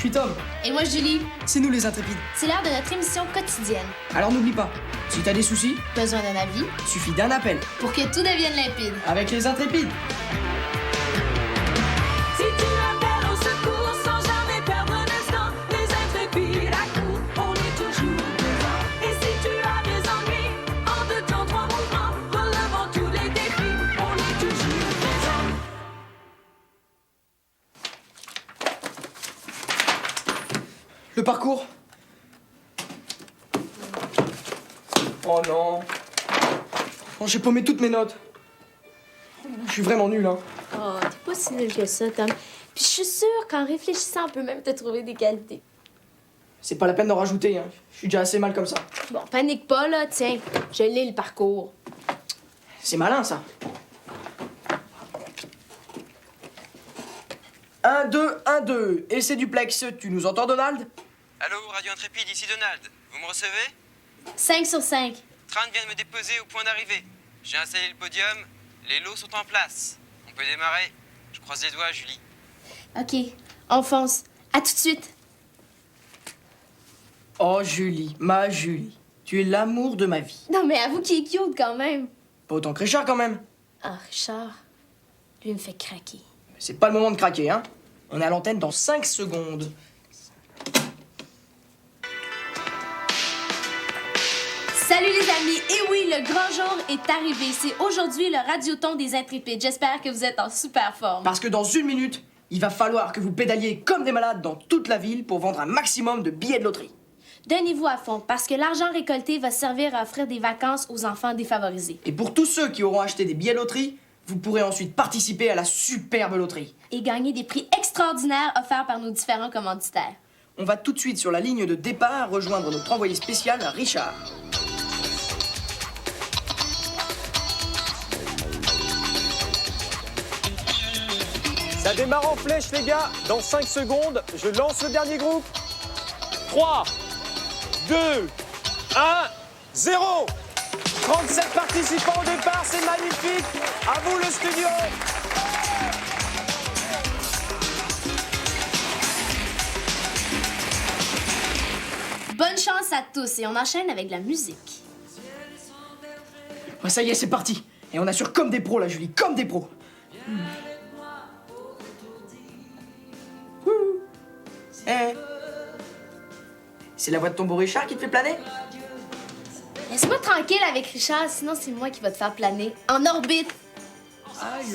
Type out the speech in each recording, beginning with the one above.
Je suis Tom. Et moi, Julie. C'est nous les intrépides. C'est l'heure de notre émission quotidienne. Alors n'oublie pas, si t'as des soucis, Besoin d'un avis suffit d'un appel. pour que tout devienne limpide. Avec les intrépides. Si tu appelles au secours sans jamais perdre un instant, les intrépides accourent, on est toujours présent. Et si tu as des ennuis, en 2 temps, 3 mouvements, relevant tous les défis, on est toujours présent. Le parcours. Oh non. Oh, j'ai paumé toutes mes notes. Je suis vraiment nul, hein. Oh, t'es pas si nul que ça, Tom. Puis je suis sûre qu'en réfléchissant, on peut même te trouver des qualités. C'est pas la peine d'en rajouter, hein. Je suis déjà assez mal comme ça. Bon, panique pas, là. Tiens, je lis le parcours. C'est malin, ça. 1, 2, 1, 2. Et c'est duplex. Tu nous entends, Donald? Allô, Radio Intrépide, ici Donald. Vous me recevez? 5 sur 5. Train vient de me déposer au point d'arrivée. J'ai installé le podium, les lots sont en place. On peut démarrer. Je croise les doigts, Julie. OK, on fonce. À tout de suite. Oh, Julie, ma Julie. Tu es l'amour de ma vie. Non, mais avoue qu'il est cute quand même. Pas autant que Richard, quand même. Ah, Richard, lui, il me fait craquer. Mais c'est pas le moment de craquer, hein. On est à l'antenne dans 5 secondes. Salut les amis! Et oui, le grand jour est arrivé. C'est aujourd'hui le Radioton des Intrépides. J'espère que vous êtes en super forme. Parce que dans 1 minute, il va falloir que vous pédaliez comme des malades dans toute la ville pour vendre un maximum de billets de loterie. Donnez-vous à fond, parce que l'argent récolté va servir à offrir des vacances aux enfants défavorisés. Et pour tous ceux qui auront acheté des billets de loterie, vous pourrez ensuite participer à la superbe loterie. Et gagner des prix extraordinaires offerts par nos différents commanditaires. On va tout de suite sur la ligne de départ rejoindre notre envoyé spécial, Richard. Ça démarre en flèche, les gars. Dans 5 secondes, je lance le dernier groupe. 3, 2, 1, 0. 37 participants au départ, c'est magnifique. À vous le studio. Bonne chance à tous et on enchaîne avec la musique. Ouais, ça y est, c'est parti. Et on assure comme des pros, là, Julie, comme des pros. Eh. C'est la voix de ton beau Richard qui te fait planer? Laisse-moi tranquille avec Richard, sinon c'est moi qui va te faire planer. En orbite. Aïe.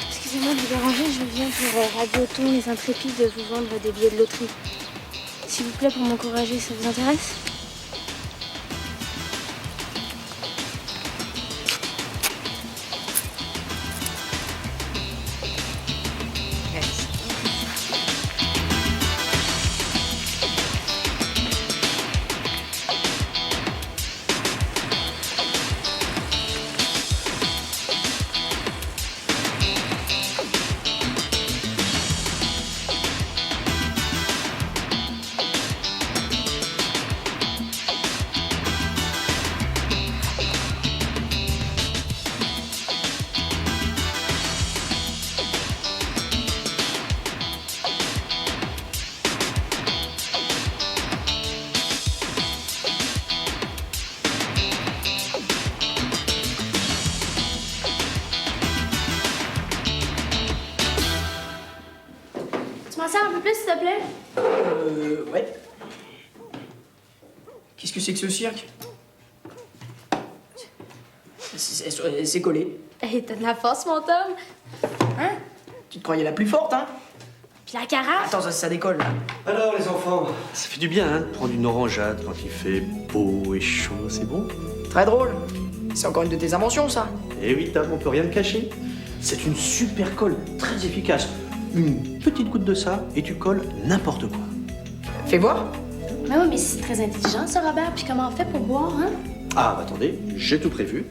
Excusez-moi de vous déranger, je viens pour Radioton les Intrépides de vous vendre des billets de loterie. S'il vous plaît, pour m'encourager, ça vous intéresse? Tu m'en sers un peu plus, s'il te plaît? Ouais. Qu'est-ce que c'est que ce cirque? C'est collé. Hey, t'as de la force, mon Tom. Hein? Tu te croyais la plus forte, hein? Puis la carafe? Attends, ça décolle, là. Alors les enfants, ça fait du bien hein, de prendre une orangeade quand il fait beau et chaud, c'est bon? Très drôle. C'est encore une de tes inventions, ça. Eh oui, Tam, on peut rien me cacher. C'est une super colle, très efficace. Une petite goutte de ça et tu colles n'importe quoi. Fais voir. Mais oui, mais c'est très intelligent, ça, Robert. Puis comment on fait pour boire, hein? Ah, bah attendez, j'ai tout prévu.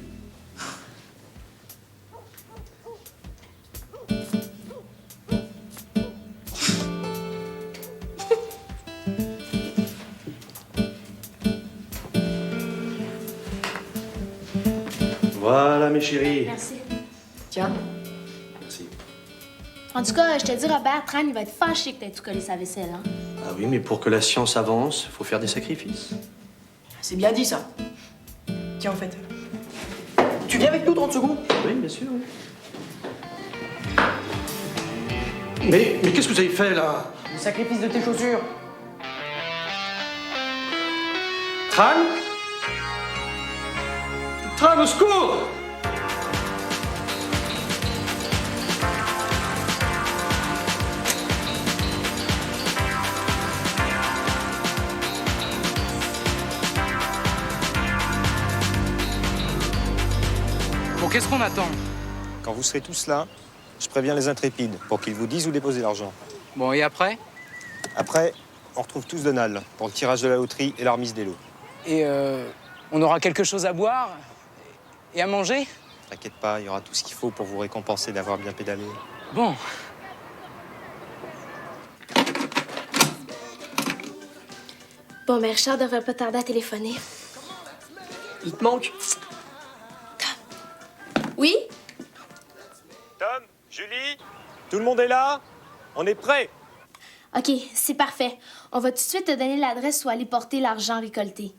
Voilà, mes chéris. Merci. Tiens. Merci. En tout cas, je te dis, Robert, Tran, il va être fâché que t'aies tout collé sa vaisselle, hein? Ah oui, mais pour que la science avance, il faut faire des sacrifices. C'est bien dit, ça. Tiens, en fait. Tu viens avec nous 30 secondes? Oui, bien sûr. Oui. Mais qu'est-ce que vous avez fait, là? Le sacrifice de tes chaussures. Tran? Tran, au secours! Bon, qu'est-ce qu'on attend? Quand vous serez tous là, je préviens les intrépides pour qu'ils vous disent où déposer l'argent. Bon, et après? Après, on retrouve tous Donald pour le tirage de la loterie et la remise des lots. Et on aura quelque chose à boire et à manger? T'inquiète pas, il y aura tout ce qu'il faut pour vous récompenser d'avoir bien pédalé. Bon. Bon, mais Richard devrait pas tarder à téléphoner. Il te manque? Oui? Tom, Julie, tout le monde est là? On est prêt? OK, c'est parfait. On va tout de suite te donner l'adresse où aller porter l'argent récolté.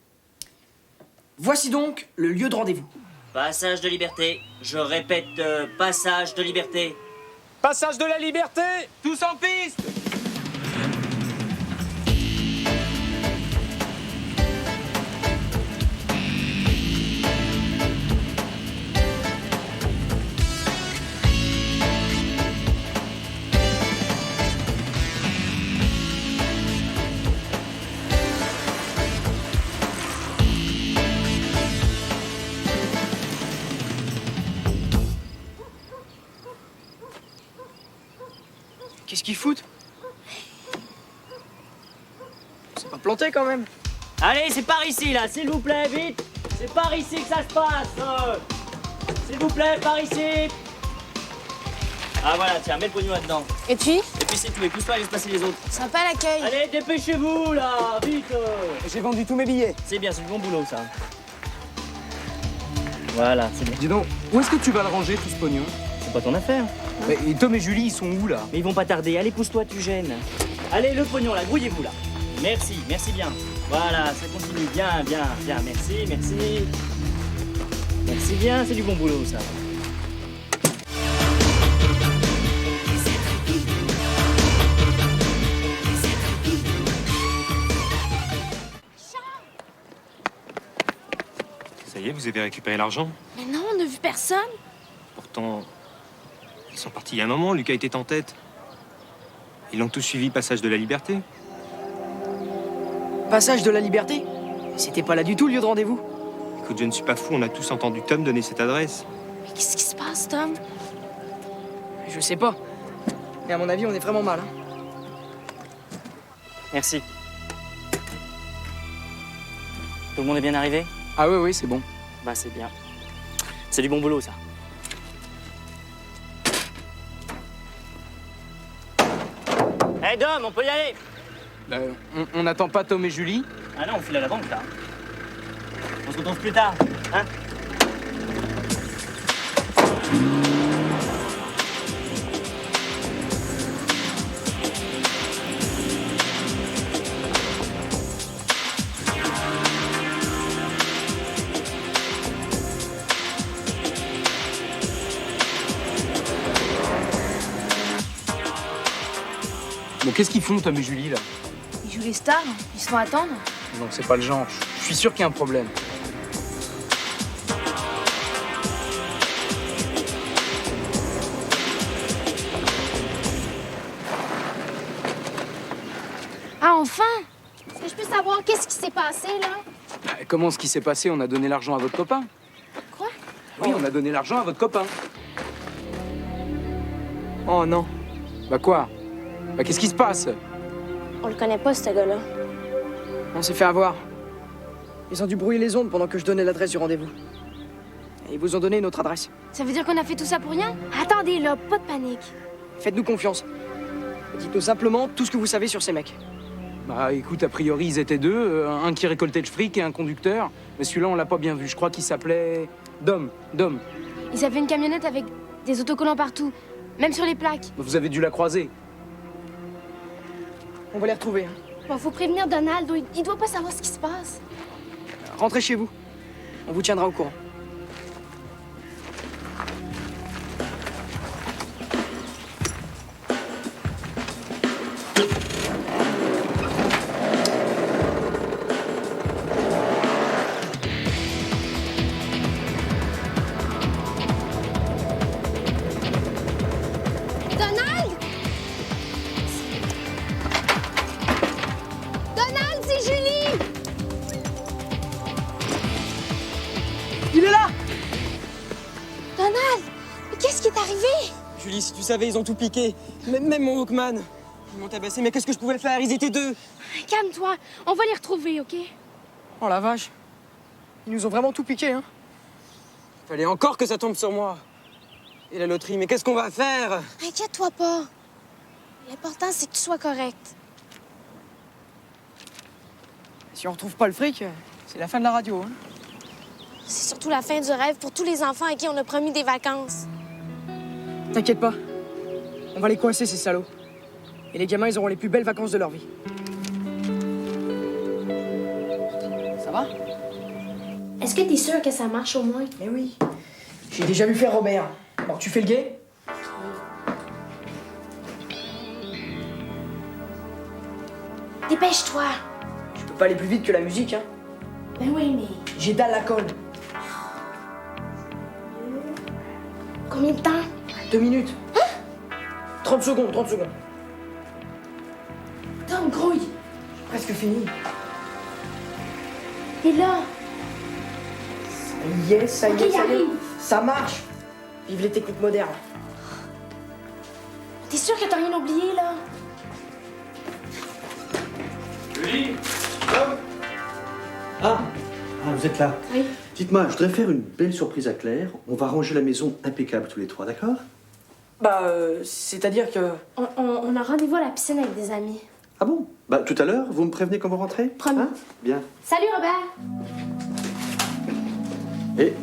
Voici donc le lieu de rendez-vous. Passage de liberté. Je répète, passage de liberté. Passage de la liberté! Tous en piste! Qu'est-ce qu'ils foutent? C'est pas planté quand même. Allez, c'est par ici, là, s'il vous plaît, vite. C'est par ici que ça se passe. S'il vous plaît, par ici. Ah, voilà, tiens, mets le pognon là-dedans. Et puis? Et puis c'est tout, et pousse-toi, laisse passer les autres. Sympa l'accueil. Allez, dépêchez-vous, là, vite. J'ai vendu tous mes billets. C'est bien, c'est du bon boulot, ça. Voilà, c'est bien. Dis donc, où est-ce que tu vas le ranger, tout ce pognon? C'est pas ton affaire. Et Tom et Julie, ils sont où, là? Mais ils vont pas tarder. Allez, pousse-toi, tu gênes. Allez, le pognon, là, grouillez-vous, là. Merci, merci bien. Voilà, ça continue. Bien, bien, bien. Merci, merci. Merci bien, c'est du bon boulot, ça. Ça y est, vous avez récupéré l'argent? Mais non, on n'a vu personne. Pourtant, ils sont partis il y a un moment, Lucas était en tête. Ils l'ont tous suivi, passage de la liberté. Passage de la liberté? C'était pas là du tout le lieu de rendez-vous. Écoute, je ne suis pas fou, on a tous entendu Tom donner cette adresse. Mais qu'est-ce qui se passe, Tom? Je sais pas. Mais à mon avis, on est vraiment mal. Hein. Merci. Tout le monde est bien arrivé? Ah oui, c'est bon. Bah, c'est bien. C'est du bon boulot, ça. Hé, Dom, on peut y aller? On n'attend pas Tom et Julie? Ah non, on file à la banque, là. On se retrouve plus tard, hein? Bon, qu'est-ce qu'ils font, Tom et Julie, là? Ils jouent les stars, ils se font attendre. Non, c'est pas le genre. Je suis sûr qu'il y a un problème. Ah, enfin! Est-ce que je peux savoir qu'est-ce qui s'est passé, là? Comment ce qui s'est passé? On a donné l'argent à votre copain. Quoi? Oui, on a donné l'argent à votre copain. Oh non. Bah quoi? Bah qu'est-ce qui se passe? On le connaît pas, ce gars-là. On s'est fait avoir. Ils ont dû brouiller les ondes pendant que je donnais l'adresse du rendez-vous. Et ils vous ont donné une autre adresse. Ça veut dire qu'on a fait tout ça pour rien? Attendez, là, pas de panique. Faites-nous confiance. Dites-nous simplement tout ce que vous savez sur ces mecs. Bah écoute, a priori ils étaient deux, un qui récoltait le fric et un conducteur. Mais celui-là on l'a pas bien vu, je crois qu'il s'appelait Dom. Ils avaient une camionnette avec des autocollants partout, même sur les plaques. Vous avez dû la croiser. On va les retrouver. Hein. Bon, faut prévenir Donald, il doit pas savoir ce qui se passe. Rentrez chez vous. On vous tiendra au courant. Donald! Donald, c'est Julie! Il est là! Donald! Mais qu'est-ce qui est arrivé? Julie, si tu savais, ils ont tout piqué. Même mon Walkman. Ils m'ont tabassé, mais qu'est-ce que je pouvais faire? Ils étaient deux. Calme-toi, on va les retrouver, OK? Oh la vache. Ils nous ont vraiment tout piqué, hein. Fallait encore que ça tombe sur moi. Et la loterie, mais qu'est-ce qu'on va faire? Inquiète-toi pas. L'important, c'est que tu sois correct. Si on retrouve pas le fric, c'est la fin de la radio, hein. C'est surtout la fin du rêve pour tous les enfants à qui on a promis des vacances. T'inquiète pas. On va les coincer, ces salauds. Et les gamins, ils auront les plus belles vacances de leur vie. Ça va? Est-ce que t'es sûr que ça marche au moins? Mais oui. J'ai déjà vu faire Robert. Alors, tu fais le guet? Dépêche-toi. Je peux pas aller plus vite que la musique, hein. Ben oui, mais J'ai dalle la colle. combien de temps? 2 minutes. 30 secondes, 30 secondes. Tom, grouille. Presque fini. T'es là. Ça y est, ça y Ok, est, ça y est. arrive. Ça marche. Vive les techniques modernes. T'es sûr que t'as rien oublié, là? Julie, Ah, vous êtes là. Oui. Dites-moi, je voudrais faire une belle surprise à Claire. On va ranger la maison impeccable tous les trois, d'accord? Bah, c'est-à-dire que... On a rendez-vous à la piscine avec des amis. Ah bon? Bah, tout à l'heure, vous me prévenez quand vous rentrez? Promis. Hein? Bien. Salut, Robert. Et...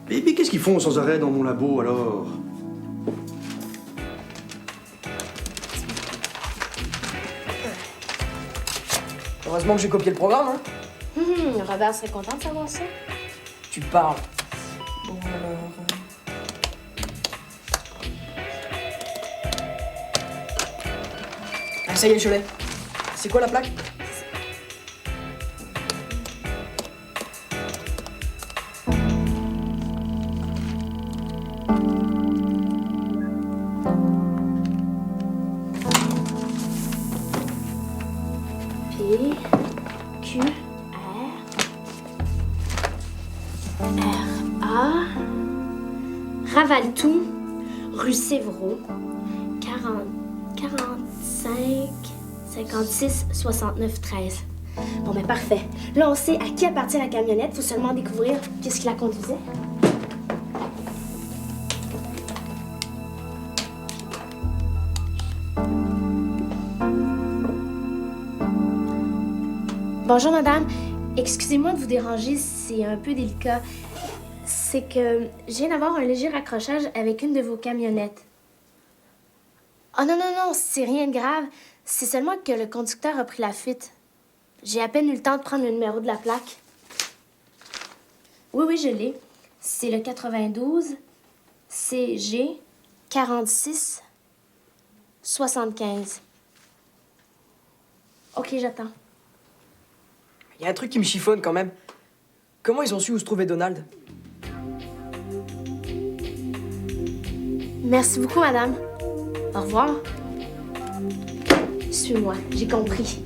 Mais qu'est-ce qu'ils font sans arrêt dans mon labo, alors? Heureusement que j'ai copié le programme, hein. Robert serait content de savoir ça. Tu parles. Bon, alors... Ah, ça y est, je l'ai. C'est quoi la plaque? P, Q, R, A, Ravaltou, rue Sévraud, 45, 56, 69, 13. Bon, ben parfait. Là, on sait à qui appartient la camionnette. Faut seulement découvrir qu'est-ce qui la conduisait. Bonjour, madame. Excusez-moi de vous déranger, c'est un peu délicat. C'est que je viens d'avoir un léger raccrochage avec une de vos camionnettes. Oh non, c'est rien de grave. C'est seulement que le conducteur a pris la fuite. J'ai à peine eu le temps de prendre le numéro de la plaque. Oui, je l'ai. C'est le 92 CG 46 75. OK, j'attends. Il y a un truc qui me chiffonne quand même. Comment ils ont su où se trouvait Donald? Merci beaucoup, madame. Au revoir. Suis-moi, j'ai compris.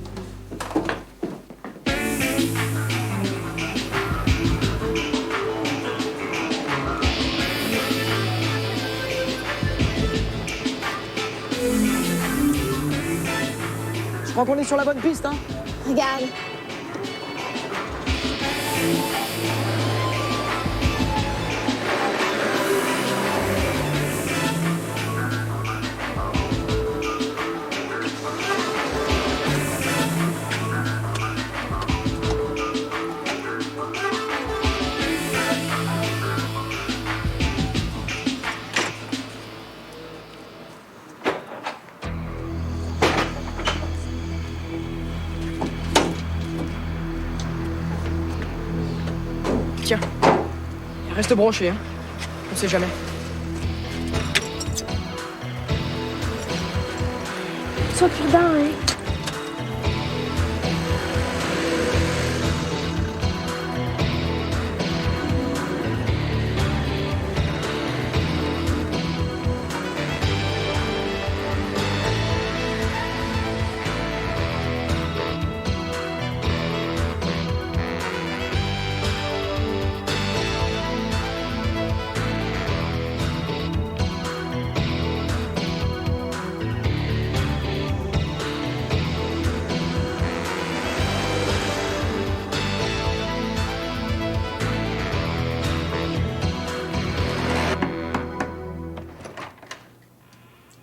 Je crois qu'on est sur la bonne piste, hein? Regarde. Tiens. Reste branché, hein. On sait jamais. Sois prudent, hein.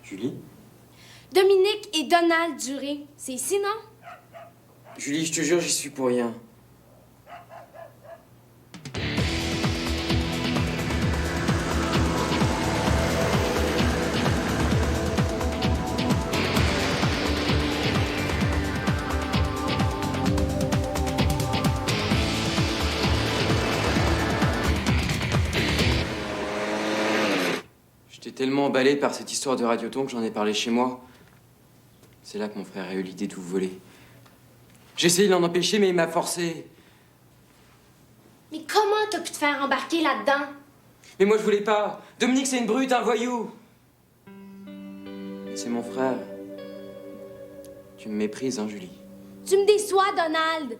Julie? Dominique et Donald Duré. C'est ici, non? Julie, je te jure, j'y suis pour rien. J'étais tellement emballé par cette histoire de Radioton que j'en ai parlé chez moi. C'est là que mon frère a eu l'idée de vous voler. J'ai essayé de l'en empêcher, mais il m'a forcé. Mais comment t'as pu te faire embarquer là-dedans? Mais moi, je voulais pas. Dominique, c'est une brute, un voyou. Mais c'est mon frère. Tu me méprises, hein, Julie? Tu me déçois, Donald.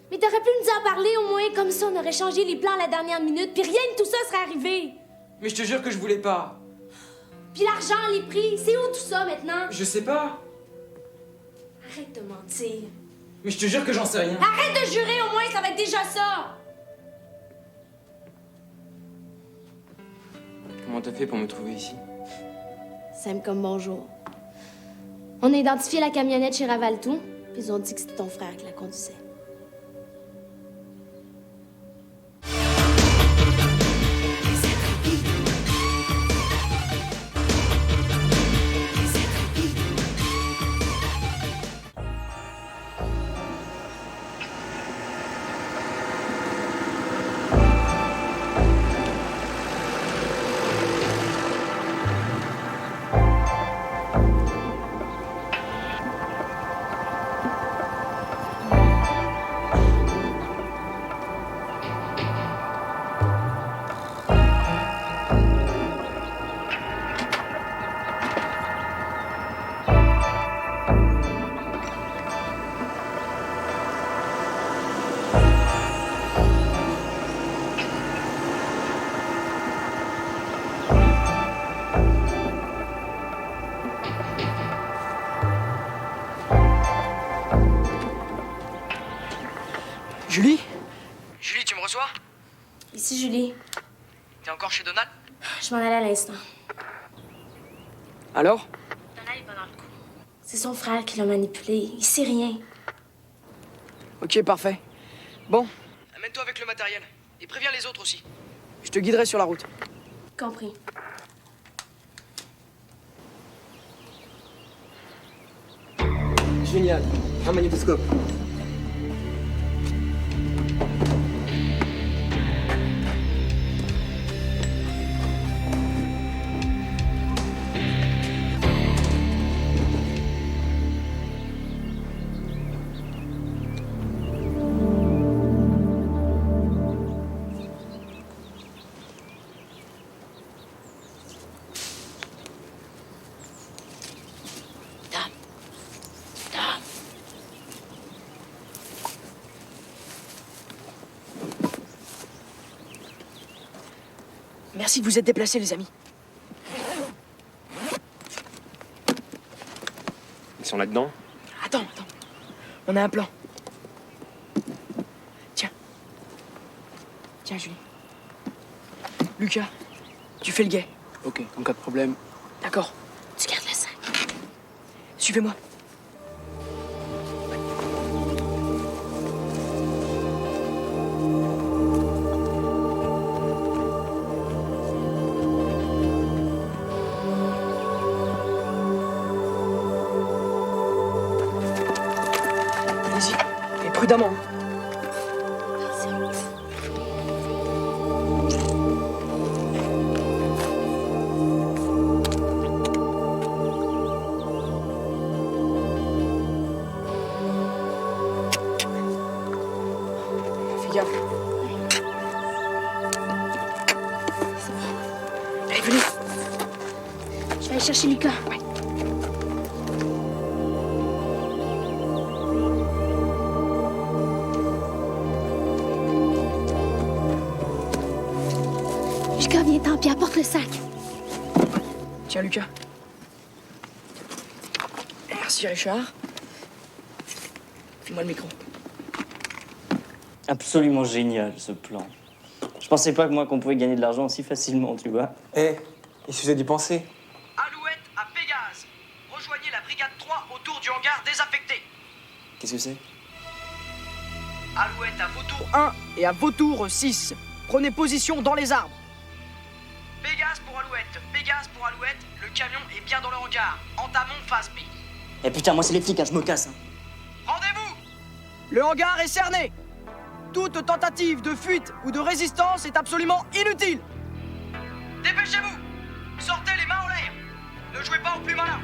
Mais t'aurais pu nous en parler au moins, comme ça on aurait changé les plans à la dernière minute, puis rien de tout ça serait arrivé. Mais je te jure que je voulais pas. Puis l'argent, les prix, c'est où tout ça maintenant? Je sais pas. Arrête de mentir. Mais je te jure que j'en sais rien. Arrête de jurer, au moins, ça va être déjà ça. Comment t'as fait pour me trouver ici? Simple comme bonjour. On a identifié la camionnette chez Ravaltou, puis ils ont dit que c'était ton frère qui la conduisait. Julie? Julie, tu me reçois? Ici, Julie. T'es encore chez Donald? Je m'en allais à l'instant. Alors? Donald est pas dans le coup. C'est son frère qui l'a manipulé. Il sait rien. Ok, parfait. Bon, amène-toi avec le matériel. Et préviens les autres aussi. Je te guiderai sur la route. Compris. Génial. Un magnétoscope. Merci de vous être déplacés, les amis. Ils sont là-dedans? Attends. On a un plan. Tiens, Julie. Lucas, tu fais le guet. Ok, en cas de problème. D'accord. Tu gardes le sac. Suivez-moi. Allez-y, et prudemment. Allez, venez. Je vais aller chercher Lucas. Ouais. Lucas, viens-t'en, puis apporte le sac. Tiens, Lucas. Merci, Richard. File-moi le micro. Absolument génial, ce plan. Je pensais pas qu'on pouvait gagner de l'argent aussi facilement, tu vois. Eh, il suffisait d'y penser. Alouette à Pégase. Rejoignez la brigade 3 autour du hangar désaffecté. Qu'est-ce que c'est? Alouette à Vautour 1 et à Vautour 6. Prenez position dans les arbres. Pégase pour Alouette, le camion est bien dans le hangar. Entamons phase B. Eh putain, moi c'est les flics, hein, je me casse. Hein. Rendez-vous! Le hangar est cerné. Toute tentative de fuite ou de résistance est absolument inutile. Dépêchez-vous! Sortez les mains en l'air. Ne jouez pas au plus malin.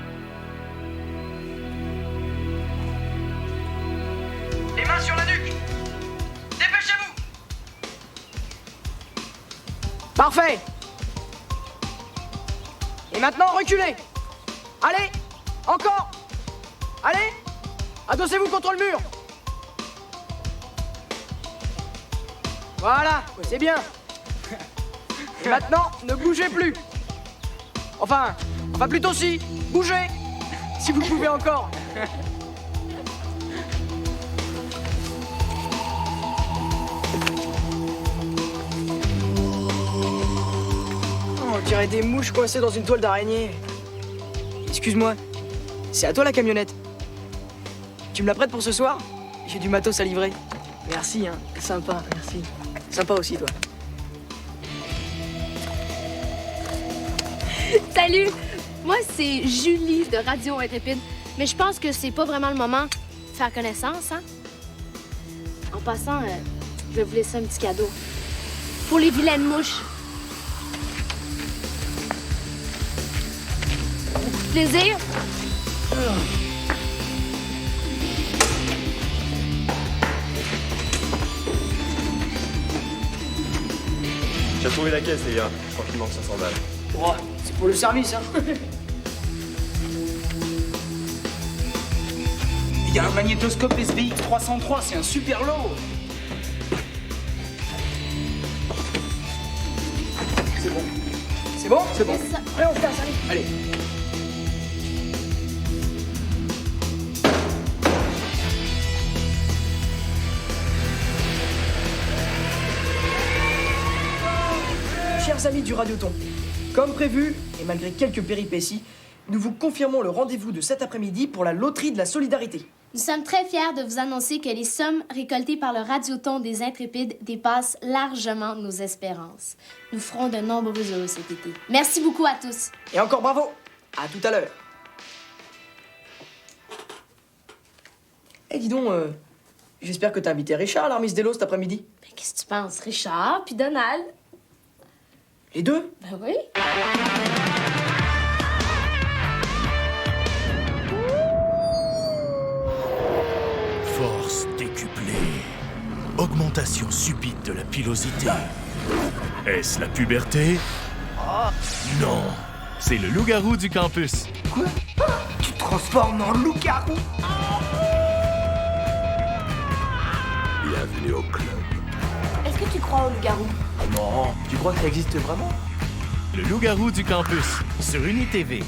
Les mains sur la nuque. Dépêchez-vous! Parfait! Et maintenant, reculez! Allez! Encore! Allez! Adossez-vous contre le mur! Voilà, c'est bien. Et maintenant, ne bougez plus. Enfin plutôt si, bougez, si vous pouvez encore. Oh, on dirait des mouches coincées dans une toile d'araignée. Excuse-moi, c'est à toi la camionnette. Tu me la prêtes pour ce soir? J'ai du matos à livrer. Merci, hein, sympa, merci. Sympa aussi, toi. Salut! Moi, c'est Julie de Radio Intrépide. Mais je pense que c'est pas vraiment le moment de faire connaissance, hein? En passant, je vais vous laisser un petit cadeau. Pour les vilaines mouches. Plaisir? J'ai trouvé la caisse, les gars. Je crois qu'il manque 500 balles. Oh, c'est pour le service, hein. Il y a un magnétoscope SBX 303, c'est un super lot. C'est bon. C'est bon? C'est bon. Allez, on se casse, allez. Allez. Chers amis du Radioton, comme prévu, et malgré quelques péripéties, nous vous confirmons le rendez-vous de cet après-midi pour la loterie de la solidarité. Nous sommes très fiers de vous annoncer que les sommes récoltées par le Radioton des Intrépides dépassent largement nos espérances. Nous ferons de nombreux heureux cet été. Merci beaucoup à tous. Et encore bravo. À tout à l'heure. Eh, dis donc, j'espère que t'as invité Richard à l'Armis d'Elo cet après-midi. Ben, qu'est-ce que tu penses, Richard puis Donald? Les deux? Ben oui. Force décuplée. Augmentation subite de la pilosité. Est-ce la puberté? Non, c'est le loup-garou du campus. Quoi? Tu te transformes en loup-garou? Bienvenue au club. Est-ce que tu crois au loup-garou? Non, tu crois que ça existe vraiment? Le loup-garou du campus sur UniTV.